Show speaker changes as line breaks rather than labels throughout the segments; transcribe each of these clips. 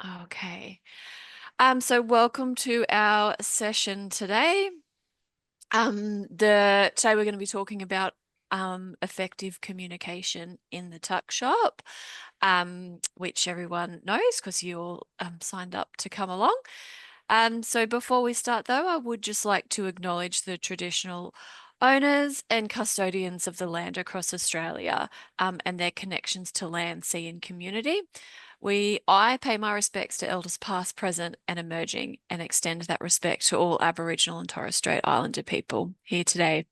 Okay. So welcome to our session today. Today we're going to be talking about effective communication in the tuck shop, which everyone knows because you all signed up to come along. So before we start though, I would just like to acknowledge the traditional owners and custodians of the land across Australia, and their connections to land, sea, and community. I pay my respects to elders past, present, and emerging, and extend that respect to all Aboriginal and Torres Strait Islander people here today.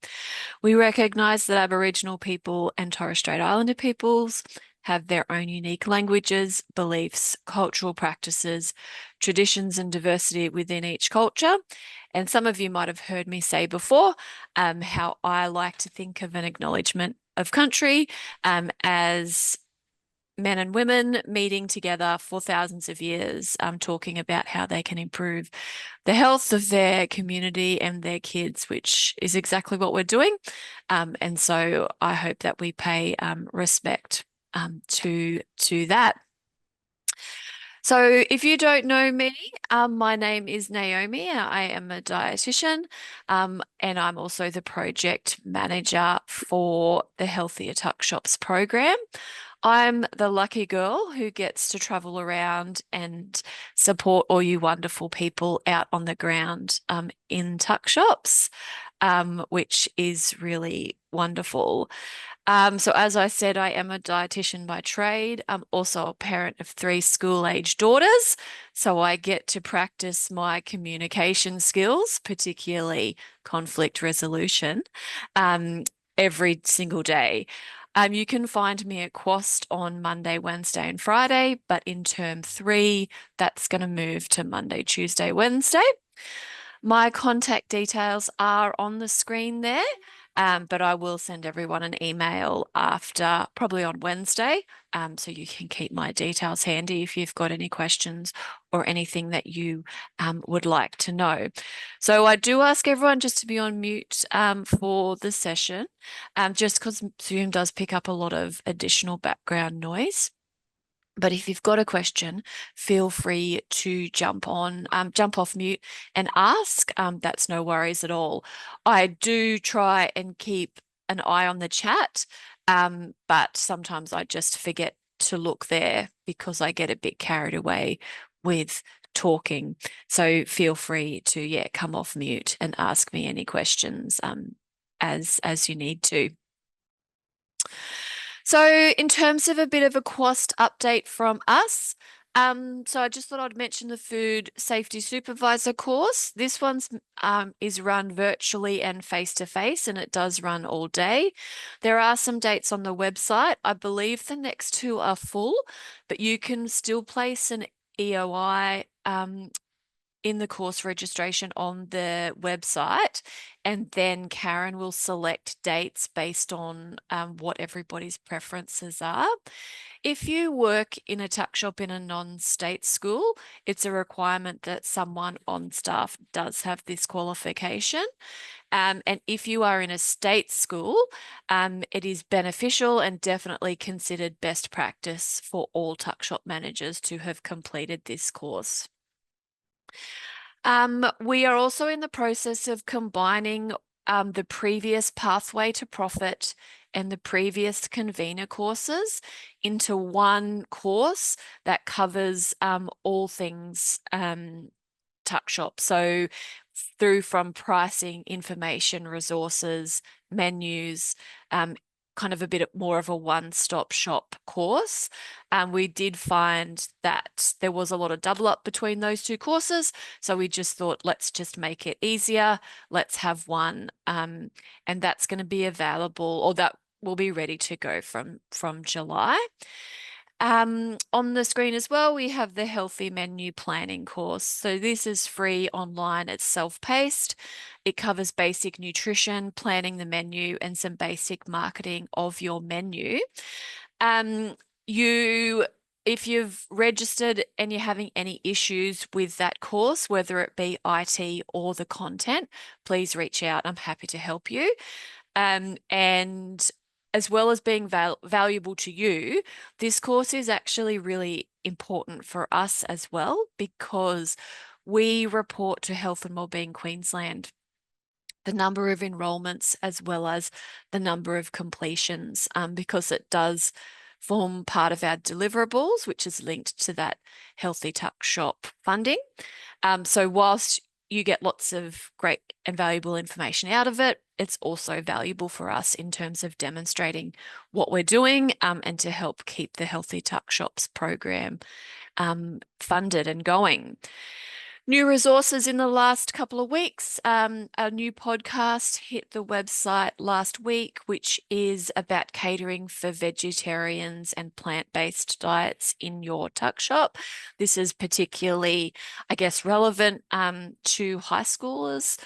We recognise that Aboriginal people and Torres Strait Islander peoples have their own unique languages, beliefs, cultural practices, traditions, and diversity within each culture. And some of you might have heard me say before how I like to think of an acknowledgement of country as men and women meeting together for thousands of years, talking about how they can improve the health of their community and their kids, which is exactly what we're doing. And so I hope that we pay respect to that. So if you don't know me, my name is Naomi. I am a dietitian, and I'm also the project manager for the Healthier Tuckshops program. I'm the lucky girl who gets to travel around and support all you wonderful people out on the ground in Tuckshops, which is really wonderful. So as I said, I am a dietitian by trade. I'm also a parent of three school-age daughters, so I get to practice my communication skills, particularly conflict resolution, um, every single day. You can find me at Quast on Monday, Wednesday, and Friday, but in term three, that's going to move to Monday, Tuesday, Wednesday. My contact details are on the screen there, but I will send everyone an email after, probably on Wednesday, so you can keep my details handy if you've got any questions or anything that you would like to know. So I do ask everyone just to be on mute for the session, just because Zoom does pick up a lot of additional background noise. But if you've got a question, feel free to jump off mute and ask. That's no worries at all. I do try and keep an eye on the chat, but sometimes I just forget to look there because I get a bit carried away with talking. So feel free to, yeah, come off mute and ask me any questions as you need to. So, in terms of a bit of a cost update from us, so I just thought I'd mention the Food Safety Supervisor course. This one's is run virtually and face to face, and it does run all day. There are some dates on the website. I believe the next two are full, but you can still place an EOI in the course registration on the website, and then Karen will select dates based on what everybody's preferences are. If you work in a tuck shop in a non-state school, it's a requirement that someone on staff does have this qualification. And if you are in a state school, it is beneficial and definitely considered best practice for all tuck shop managers to have completed this course. We are also in the process of combining the previous Pathway to Profit and the previous convener courses into one course that covers all things tuck shop. So through from pricing, information, resources, menus, kind of a bit more of a one-stop shop course. We did find that there was a lot of double up between those two courses. So we just thought, let's just make it easier. Let's have one. And that's going to be available, or that will be ready to go from July. On the screen as well, we have the Healthy Menu Planning course. So this is free online, it's self-paced. It covers basic nutrition, planning the menu, and some basic marketing of your menu. If you've registered and you're having any issues with that course, whether it be IT or the content, please reach out. I'm happy to help you. And as well as being valuable to you, this course is actually really important for us as well, because we report to Health and Wellbeing Queensland the number of enrolments as well as the number of completions, because it does form part of our deliverables, which is linked to that Healthy Tuck Shop funding. So whilst you get lots of great and valuable information out of it, it's also valuable for us in terms of demonstrating what we're doing, and to help keep the Healthy Tuck Shops program funded and going. New resources in the last couple of weeks. A new podcast hit the website last week, which is about catering for vegetarians and plant-based diets in your tuck shop. This is particularly, I guess, relevant to high schoolers,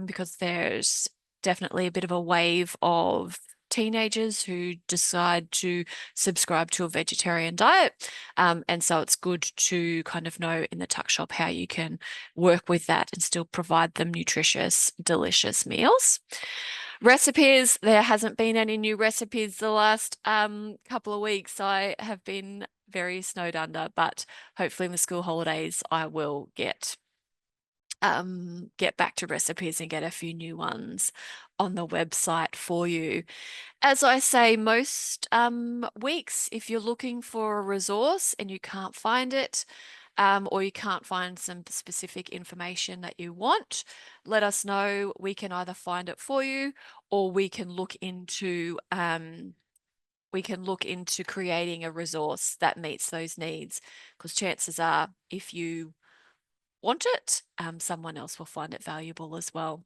because there's definitely a bit of a wave of teenagers who decide to subscribe to a vegetarian diet. And so it's good to kind of know in the tuck shop how you can work with that and still provide them nutritious, delicious meals. Recipes, there hasn't been any new recipes the last couple of weeks. I have been very snowed under, but hopefully in the school holidays I will get back to recipes and get a few new ones on the website for you. As I say, most weeks, if you're looking for a resource and you can't find it, or you can't find some specific information that you want, let us know. We can either find it for you, or we can look into creating a resource that meets those needs. Because chances are, if you want it, someone else will find it valuable as well.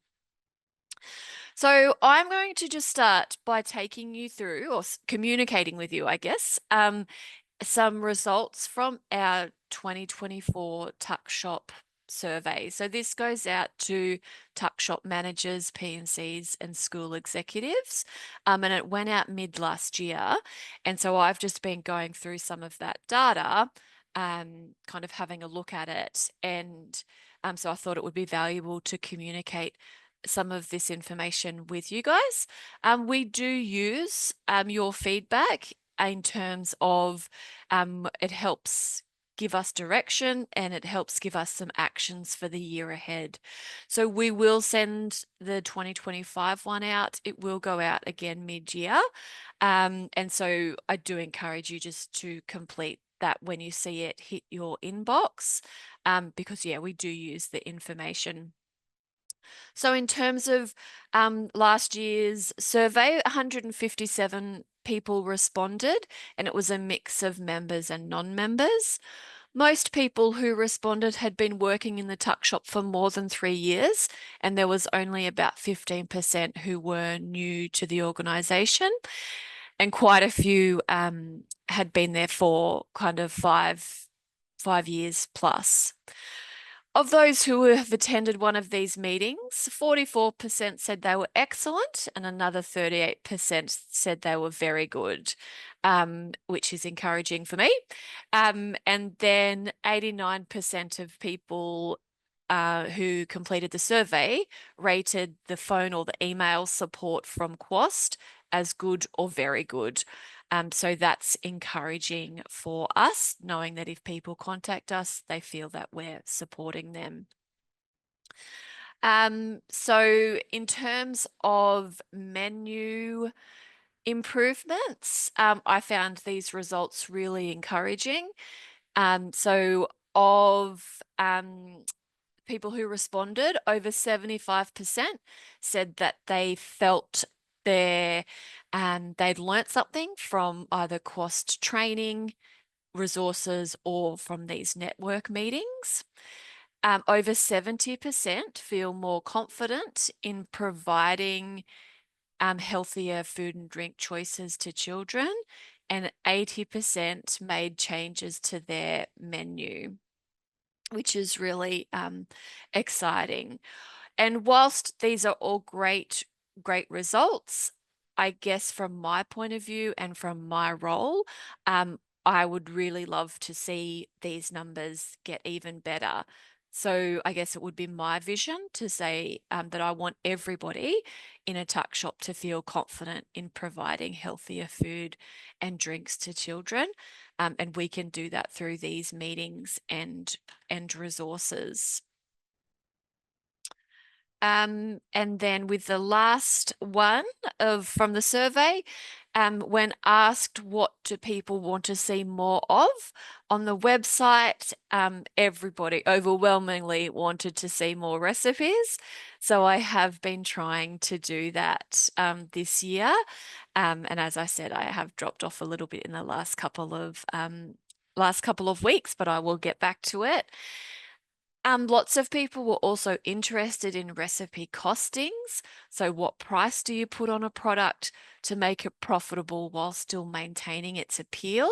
So I'm going to just start by taking you through, or communicating with you, I guess, some results from our 2024 Tuck Shop survey. So this goes out to Tuck Shop managers, P&Cs, and school executives, and it went out mid last year. And so I've just been going through some of that data, kind of having a look at it, and so I thought it would be valuable to communicate some of this information with you guys. We do use your feedback in terms of it helps give us direction, and it helps give us some actions for the year ahead. So we will send the 2025 one out. It will go out again mid-year. And so I do encourage you just to complete that when you see it hit your inbox, because yeah, we do use the information. So in terms of last year's survey, 157 people responded, and it was a mix of members and non-members. Most people who responded had been working in the tuck shop for more than 3 years, and there was only about 15% who were new to the organisation, and quite a few had been there for kind of five years plus. Of those who have attended one of these meetings, 44% said they were excellent, and another 38% said they were very good, which is encouraging for me. And then 89% of people who completed the survey rated the phone or the email support from Quast as good or very good. So that's encouraging for us, knowing that if people contact us, they feel that we're supporting them. So in terms of menu improvements, I found these results really encouraging. So of people who responded, over 75% said that they felt they'd learnt something from either Quast training, resources, or from these network meetings. Over 70% feel more confident in providing healthier food and drink choices to children, and 80% made changes to their menu, which is really exciting. And whilst these are all great results, I guess from my point of view and from my role, I would really love to see these numbers get even better. So I guess it would be my vision to say that I want everybody in a tuck shop to feel confident in providing healthier food and drinks to children. And we can do that through these meetings and resources. And then with the last one from the survey, when asked what do people want to see more of on the website, everybody overwhelmingly wanted to see more recipes. So I have been trying to do that this year. And as I said, I have dropped off a little bit in the last couple of weeks, but I will get back to it. Lots of people were also interested in recipe costings. So, what price do you put on a product to make it profitable while still maintaining its appeal?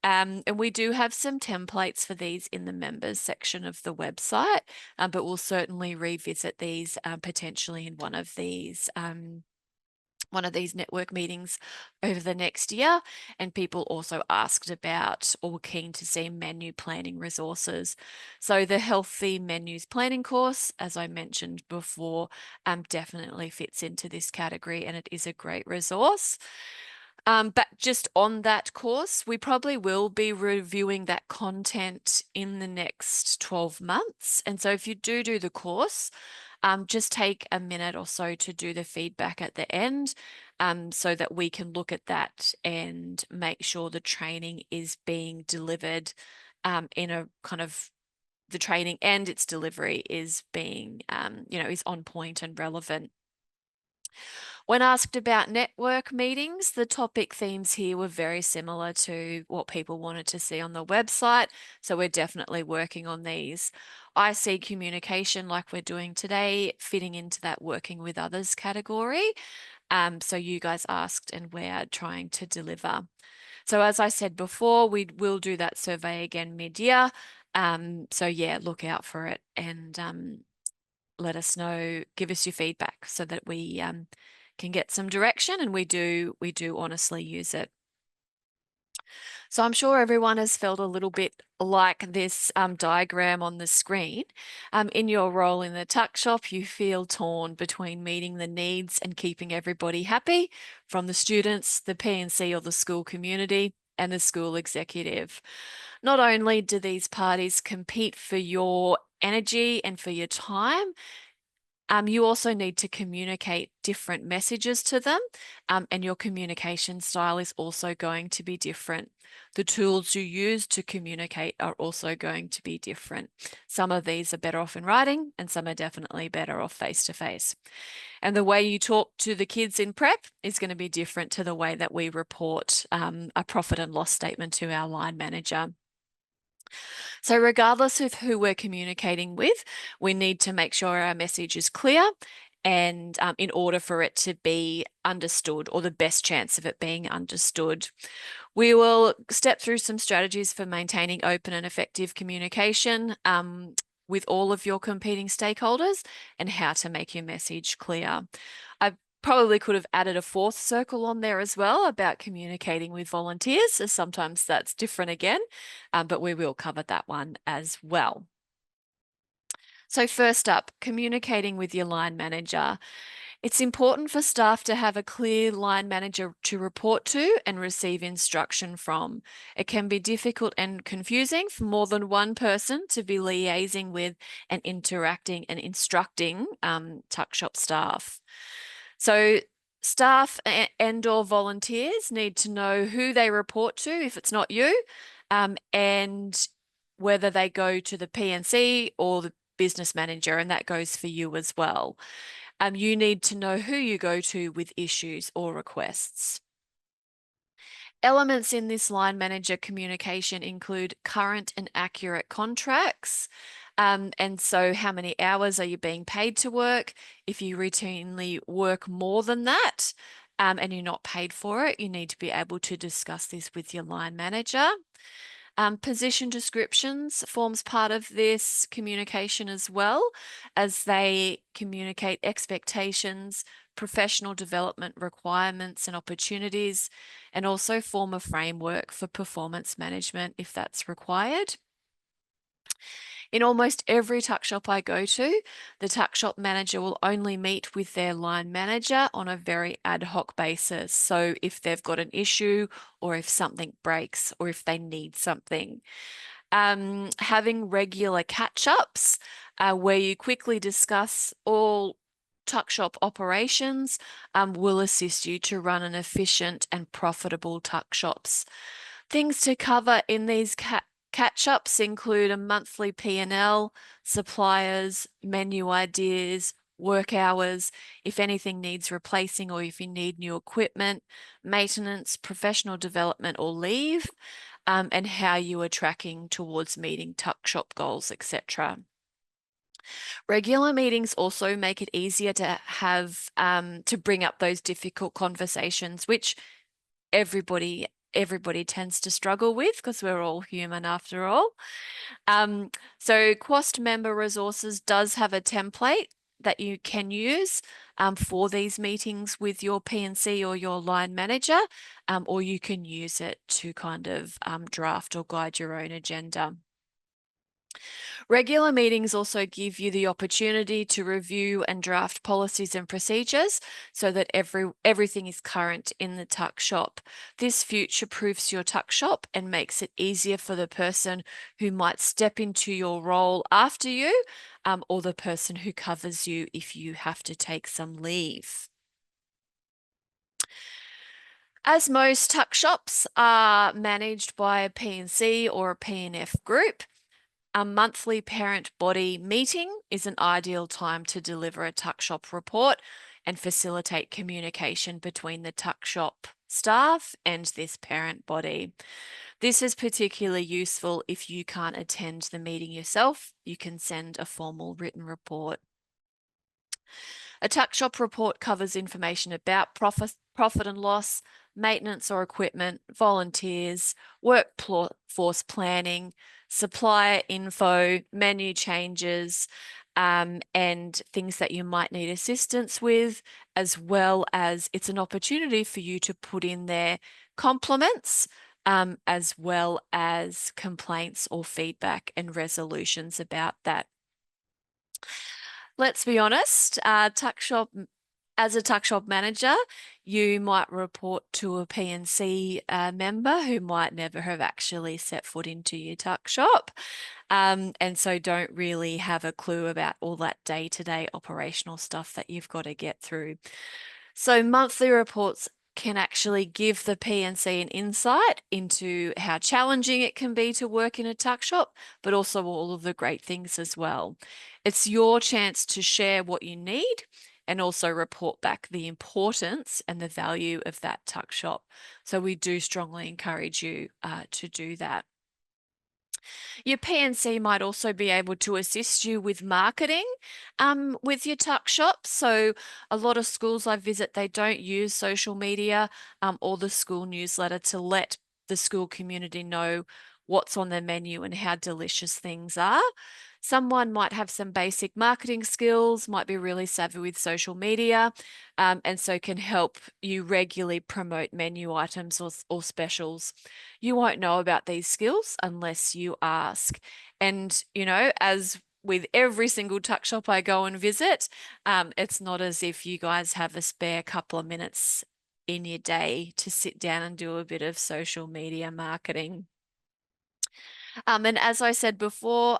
And we do have some templates for these in the members section of the website, but we'll certainly revisit these potentially in one of these network meetings over the next year. And people also asked about or were keen to see menu planning resources. So the healthy menus planning course, as I mentioned before, definitely fits into this category and it is a great resource. But just on that course, we probably will be reviewing that content in the next 12 months. And so if you do the course, just take a minute or so to do the feedback at the end, so that we can look at that and make sure the training is being delivered in a kind of the training and its delivery is being, is on point and relevant. When asked about network meetings, the topic themes here were very similar to what people wanted to see on the website. So we're definitely working on these. I see communication like we're doing today fitting into that working with others category. So you guys asked and we're trying to deliver. So as I said before, we will do that survey again mid-year. So yeah, look out for it and let us know, give us your feedback so that we can get some direction and we do honestly use it. So I'm sure everyone has felt a little bit like this diagram on the screen. In your role in the tuck shop, you feel torn between meeting the needs and keeping everybody happy, from the students, the P&C or the school community, and the school executive. Not only do these parties compete for your energy and for your time, you also need to communicate different messages to them, and your communication style is also going to be different. The tools you use to communicate are also going to be different. Some of these are better off in writing, and some are definitely better off face to face. And the way you talk to the kids in prep is going to be different to the way that we report a profit and loss statement to our line manager. So, regardless of who we're communicating with, we need to make sure our message is clear and in order for it to be understood, or the best chance of it being understood. We will step through some strategies for maintaining open and effective communication with all of your competing stakeholders and how to make your message clear. I probably could have added a fourth circle on there as well about communicating with volunteers, as sometimes that's different again, but we will cover that one as well. So first up, communicating with your line manager. It's important for staff to have a clear line manager to report to and receive instruction from. It can be difficult and confusing for more than one person to be liaising with and interacting and instructing Tuckshop staff. So staff and or volunteers need to know who they report to if it's not you, and whether they go to the P&C or the business manager, and that goes for you as well. You need to know who you go to with issues or requests. Elements in this line manager communication include current and accurate contracts. And so how many hours are you being paid to work? If you routinely work more than that, and you're not paid for it, you need to be able to discuss this with your line manager. Position descriptions forms part of this communication as well, as they communicate expectations, professional development requirements and opportunities, and also form a framework for performance management if that's required. In almost every tuck shop I go to, the tuck shop manager will only meet with their line manager on a very ad hoc basis. So if they've got an issue or if something breaks or if they need something. Having regular catch-ups where you quickly discuss all tuck shop operations will assist you to run an efficient and profitable tuck shops. Things to cover in these catch-ups include a monthly P&L, suppliers, menu ideas, work hours, if anything needs replacing or if you need new equipment, maintenance, professional development or leave, and how you are tracking towards meeting tuck shop goals, etc. Regular meetings also make it easier to have to bring up those difficult conversations, which everybody tends to struggle with because we're all human after all. So Quast Member Resources does have a template that you can use for these meetings with your P&C or your line manager, or you can use it to kind of draft or guide your own agenda. Regular meetings also give you the opportunity to review and draft policies and procedures so that everything is current in the tuck shop. This future-proofs your tuck shop and makes it easier for the person who might step into your role after you, or the person who covers you if you have to take some leave. As most tuck shops are managed by a P&C or a P&F group, a monthly parent body meeting is an ideal time to deliver a tuck shop report and facilitate communication between the tuck shop staff and this parent body. This is particularly useful if you can't attend the meeting yourself. You can send a formal written report. A tuck shop report covers information about profit and loss, maintenance or equipment, volunteers, workforce planning, supplier info, menu changes, and things that you might need assistance with, as well as it's an opportunity for you to put in there compliments, as well as complaints or feedback and resolutions about that. Let's be honest, as a tuck shop manager, you might report to a P&C member who might never have actually set foot into your tuck shop, and so don't really have a clue about all that day-to-day operational stuff that you've got to get through. So monthly reports can actually give the P&C an insight into how challenging it can be to work in a tuck shop, but also all of the great things as well. It's your chance to share what you need and also report back the importance and the value of that tuck shop. So we do strongly encourage you to do that. Your P&C might also be able to assist you with marketing with your tuck shop. So a lot of schools I visit, they don't use social media or the school newsletter to let the school community know what's on their menu and how delicious things are. Someone might have some basic marketing skills, might be really savvy with social media, and so can help you regularly promote menu items or specials. You won't know about these skills unless you ask. And, you know, as with every single tuck shop I go and visit, it's not as if you guys have a spare couple of minutes in your day to sit down and do a bit of social media marketing. And as I said before,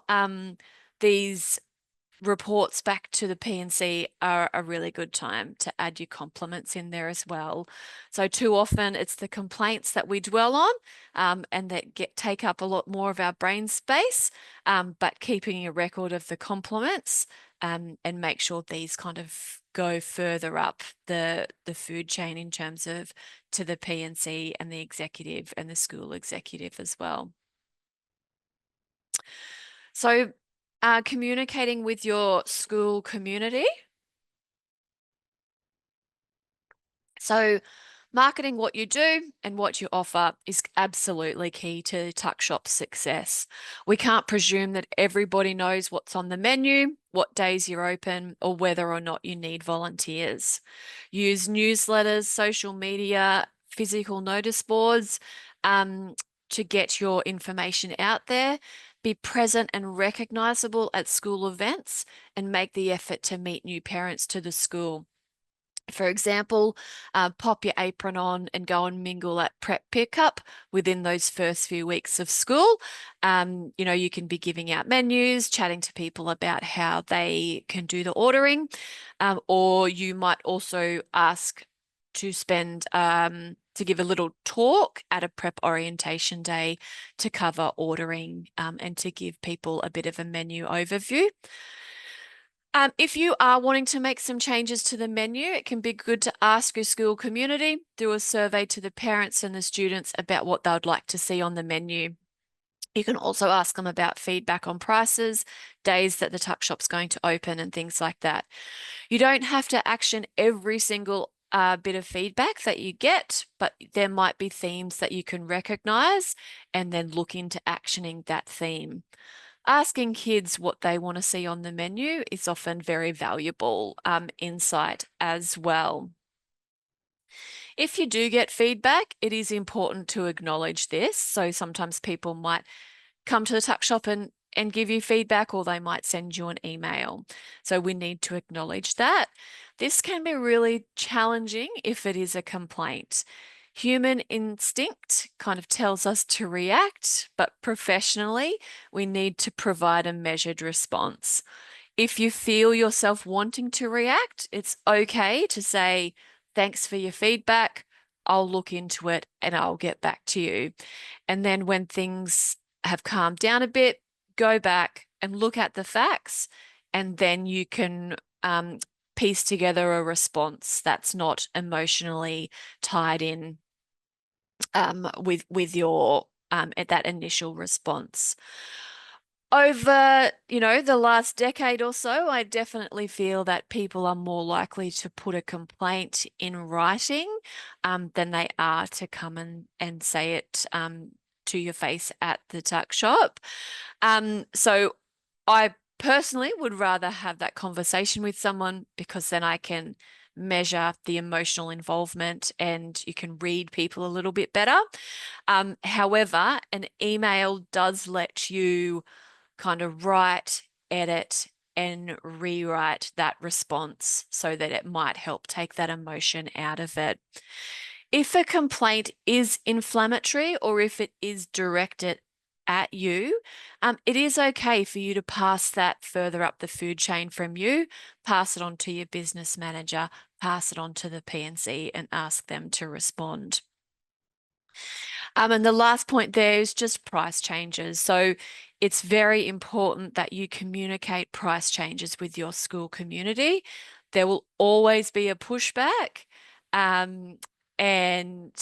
these reports back to the P&C are a really good time to add your compliments in there as well. So too often it's the complaints that we dwell on and that take up a lot more of our brain space, but keeping a record of the compliments and make sure these kind of go further up the food chain in terms of to the P&C and the executive and the school executive as well. So communicating with your school community. So marketing what you do and what you offer is absolutely key to Tuckshop's success. We can't presume that everybody knows what's on the menu, what days you're open, or whether or not you need volunteers. Use newsletters, social media, physical notice boards to get your information out there. Be present and recognizable at school events, and make the effort to meet new parents to the school. For example, pop your apron on and go and mingle at prep pickup within those first few weeks of school. You can be giving out menus, chatting to people about how they can do the ordering, or you might also ask to to give a little talk at a prep orientation day to cover ordering, and to give people a bit of a menu overview. If you are wanting to make some changes to the menu, it can be good to ask your school community, do a survey to the parents and the students about what they would like to see on the menu. You can also ask them about feedback on prices, days that the tuck shop's going to open, and things like that. You don't have to action every single bit of feedback that you get, but there might be themes that you can recognize and then look into actioning that theme. Asking kids what they want to see on the menu is often very valuable insight as well. If you do get feedback, it is important to acknowledge this. So sometimes people might come to the tuck shop and give you feedback, or they might send you an email. So we need to acknowledge that. This can be really challenging if it is a complaint. Human instinct kind of tells us to react, but professionally, we need to provide a measured response. If you feel yourself wanting to react, it's okay to say, thanks for your feedback. I'll look into it and I'll get back to you. And then when things have calmed down a bit, go back and look at the facts, and then you can piece together a response that's not emotionally tied in with your at that initial response. Over, the last decade or so, I definitely feel that people are more likely to put a complaint in writing than they are to come and say it to your face at the tuck shop. So I personally would rather have that conversation with someone, because then I can measure the emotional involvement and you can read people a little bit better. However, an email does let you kind of write, edit, and rewrite that response so that it might help take that emotion out of it. If a complaint is inflammatory, or if it is directed at you, it is okay for you to pass that further up the food chain from you, pass it on to your business manager, pass it on to the P&C, and ask them to respond. And the last point there is just price changes. So it's very important that you communicate price changes with your school community. There will always be a pushback. Um, and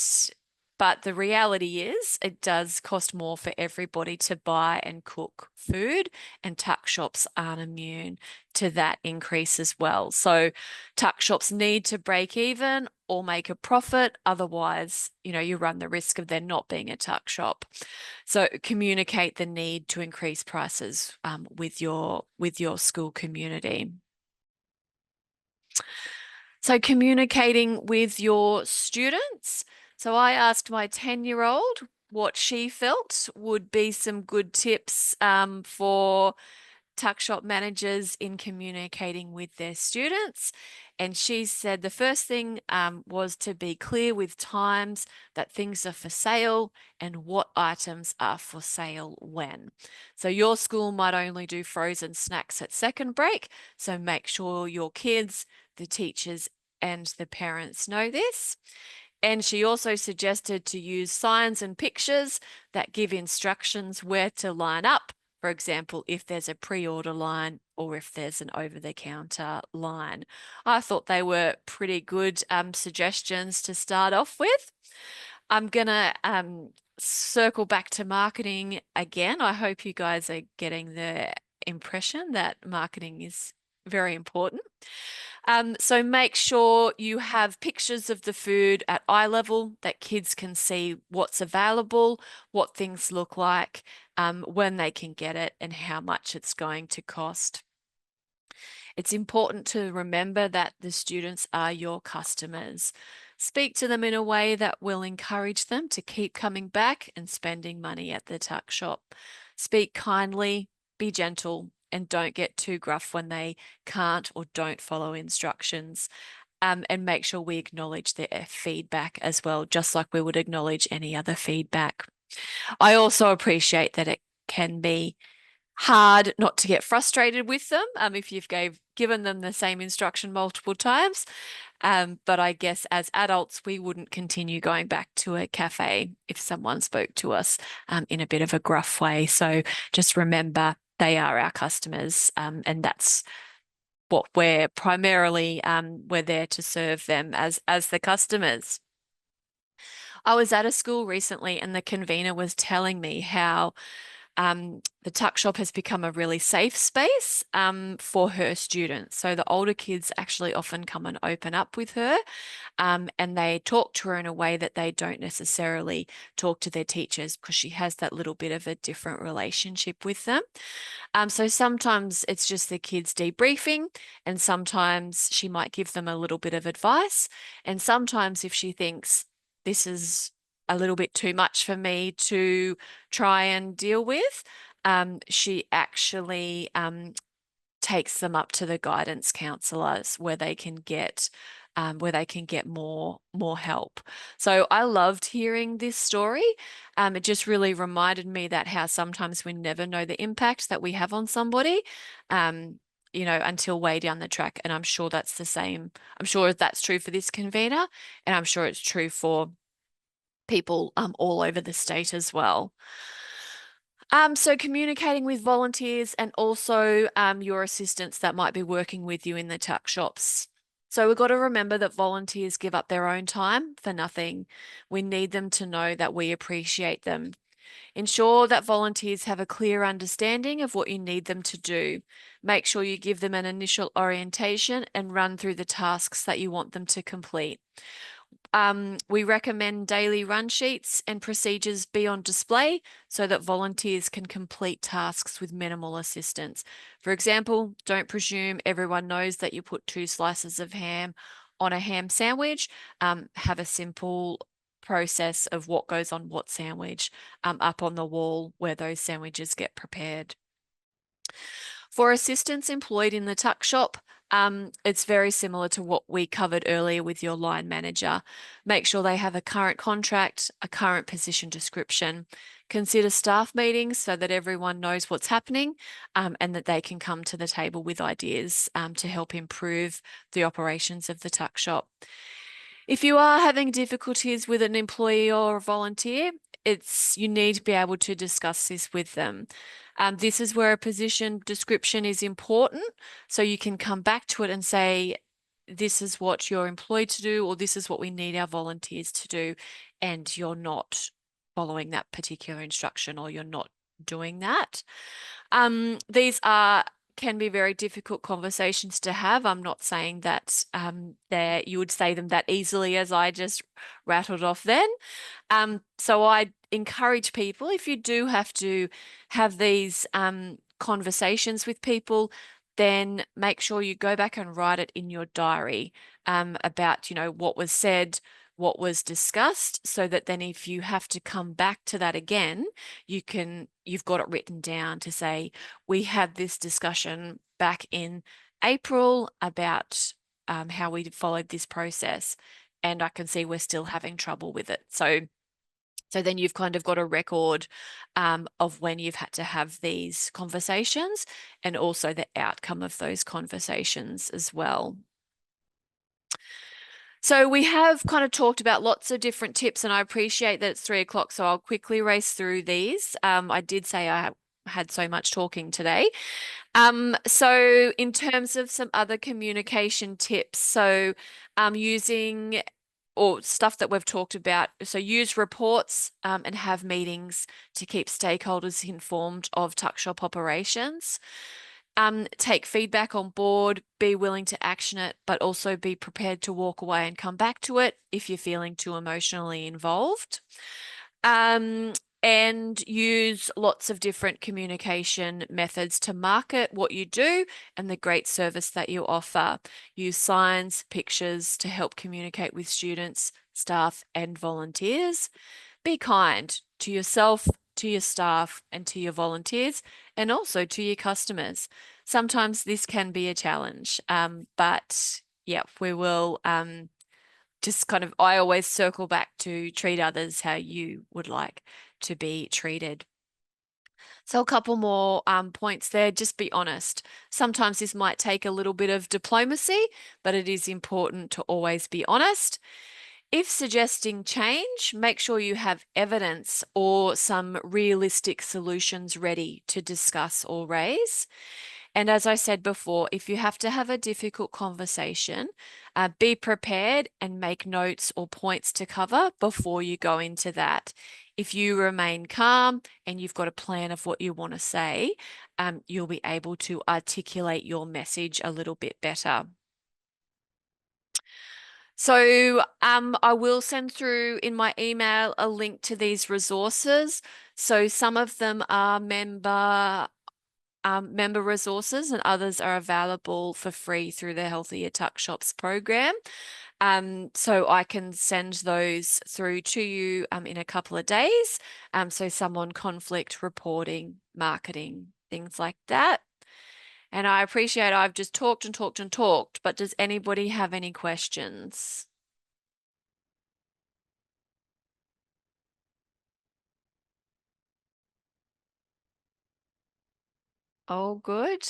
but the reality is it does cost more for everybody to buy and cook food, and tuck shops aren't immune to that increase as well. So tuck shops need to break even or make a profit. Otherwise, you run the risk of there not being a tuck shop. So communicate the need to increase prices with your school community. So communicating with your students. So I asked my 10-year-old what she felt would be some good tips for tuck shop managers in communicating with their students. And she said the first thing was to be clear with times that things are for sale and what items are for sale when. So your school might only do frozen snacks at second break. So make sure your kids, the teachers, and the parents know this. And she also suggested to use signs and pictures that give instructions where to line up. For example, if there's a pre-order line or if there's an over-the-counter line. I thought they were pretty good suggestions to start off with. I'm going to circle back to marketing again. I hope you guys are getting the impression that marketing is very important. So make sure you have pictures of the food at eye level that kids can see what's available, what things look like, when they can get it, and how much it's going to cost. It's important to remember that the students are your customers. Speak to them in a way that will encourage them to keep coming back and spending money at the tuck shop. Speak kindly, be gentle, and don't get too gruff when they can't or don't follow instructions. And make sure we acknowledge their feedback as well, just like we would acknowledge any other feedback. I also appreciate that it can be hard not to get frustrated with them if you've given them the same instruction multiple times. But I guess as adults, we wouldn't continue going back to a cafe if someone spoke to us in a bit of a gruff way. So just remember they are our customers, and that's what we're primarily we're there to serve them as the customers. I was at a school recently, and the convener was telling me how the tuck shop has become a really safe space for her students. So the older kids actually often come and open up with her, and they talk to her in a way that they don't necessarily talk to their teachers because she has that little bit of a different relationship with them. So sometimes it's just the kids debriefing, and sometimes she might give them a little bit of advice. And sometimes if she thinks this is a little bit too much for me to try and deal with, she actually takes them up to the guidance counselors where they can get more help. So I loved hearing this story. It just really reminded me that how sometimes we never know the impact that we have on somebody, until way down the track. And I'm sure that's the same. I'm sure that's true for this convener, and I'm sure it's true for people all over the state as well. So communicating with volunteers and also your assistants that might be working with you in the tuck shops. So we've got to remember that volunteers give up their own time for nothing. We need them to know that we appreciate them. Ensure that volunteers have a clear understanding of what you need them to do. Make sure you give them an initial orientation and run through the tasks that you want them to complete. We recommend daily run sheets and procedures be on display so that volunteers can complete tasks with minimal assistance. For example, don't presume everyone knows that you put 2 slices of ham on a ham sandwich. Have a simple process of what goes on what sandwich up on the wall where those sandwiches get prepared. For assistants employed in the tuck shop, it's very similar to what we covered earlier with your line manager. Make sure they have a current contract, a current position description. Consider staff meetings so that everyone knows what's happening, and that they can come to the table with ideas to help improve the operations of the tuck shop. If you are having difficulties with an employee or a volunteer, you need to be able to discuss this with them. This is where a position description is important. So you can come back to it and say, this is what you're employed to do, or this is what we need our volunteers to do, and you're not following that particular instruction, or you're not doing that. These can be very difficult conversations to have. I'm not saying that you would say them that easily as I just rattled off then. So I encourage people, if you do have to have these conversations with people, then make sure you go back and write it in your diary about, what was said, what was discussed, so that then if you have to come back to that again, you've got it written down to say, we had this discussion back in April about how we followed this process, and I can see we're still having trouble with it. So then you've kind of got a record of when you've had to have these conversations, and also the outcome of those conversations as well. So we have kind of talked about lots of different tips, and I appreciate that it's 3 o'clock, so I'll quickly race through these. I did say I had so much talking today. So in terms of some other communication tips, so using or stuff that we've talked about. So use reports and have meetings to keep stakeholders informed of tuck shop operations. Take feedback on board, be willing to action it, but also be prepared to walk away and come back to it if you're feeling too emotionally involved. And use lots of different communication methods to market what you do and the great service that you offer. Use signs, pictures to help communicate with students, staff, and volunteers. Be kind to yourself, to your staff and to your volunteers and also to your customers. Sometimes this can be a challenge, but yeah, we will just kind of, I always circle back to treat others how you would like to be treated. So a couple more points there. Just be honest. Sometimes this might take a little bit of diplomacy, but it is important to always be honest. If suggesting change, make sure you have evidence or some realistic solutions ready to discuss or raise. And as I said before, if you have to have a difficult conversation, be prepared and make notes or points to cover before you go into that. If you remain calm and you've got a plan of what you want to say, you'll be able to articulate your message a little bit better. So I will send through in my email a link to these resources. So some of them are member resources and others are available for free through the Healthier Tuckshops program. So I can send those through to you in a couple of days. So some on conflict reporting, marketing, things like that. And I appreciate I've just talked and talked and talked, but does anybody have any questions? Oh, good.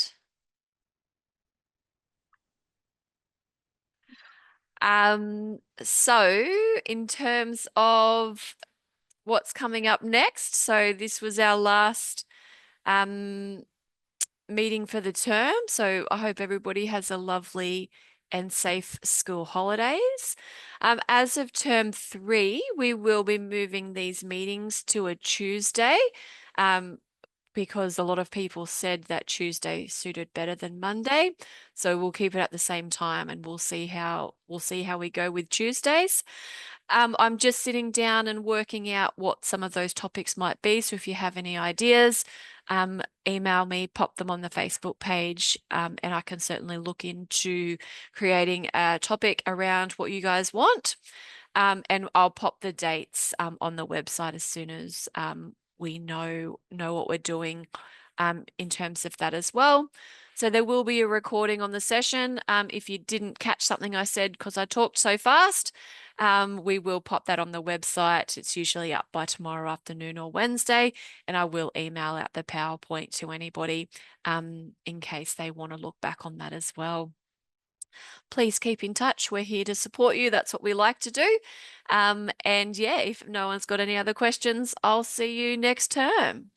So in terms of what's coming up next, so this was our last um meeting for the term. So I hope everybody has a lovely and safe school holidays. As of term 3, we will be moving these meetings to a Tuesday. Because a lot of people said that Tuesday suited better than Monday. So we'll keep it at the same time and we'll see how we go with Tuesdays. I'm just sitting down and working out what some of those topics might be. So if you have any ideas, email me, pop them on the Facebook page, and I can certainly look into creating a topic around what you guys want. And I'll pop the dates on the website as soon as we know what we're doing in terms of that as well. So there will be a recording on the session. If you didn't catch something I said because I talked so fast, we will pop that on the website. It's usually up by tomorrow afternoon or Wednesday, and I will email out the PowerPoint to anybody in case they want to look back on that as well. Please keep in touch. We're here to support you. That's what we like to do. And yeah, if no one's got any other questions, I'll see you next term.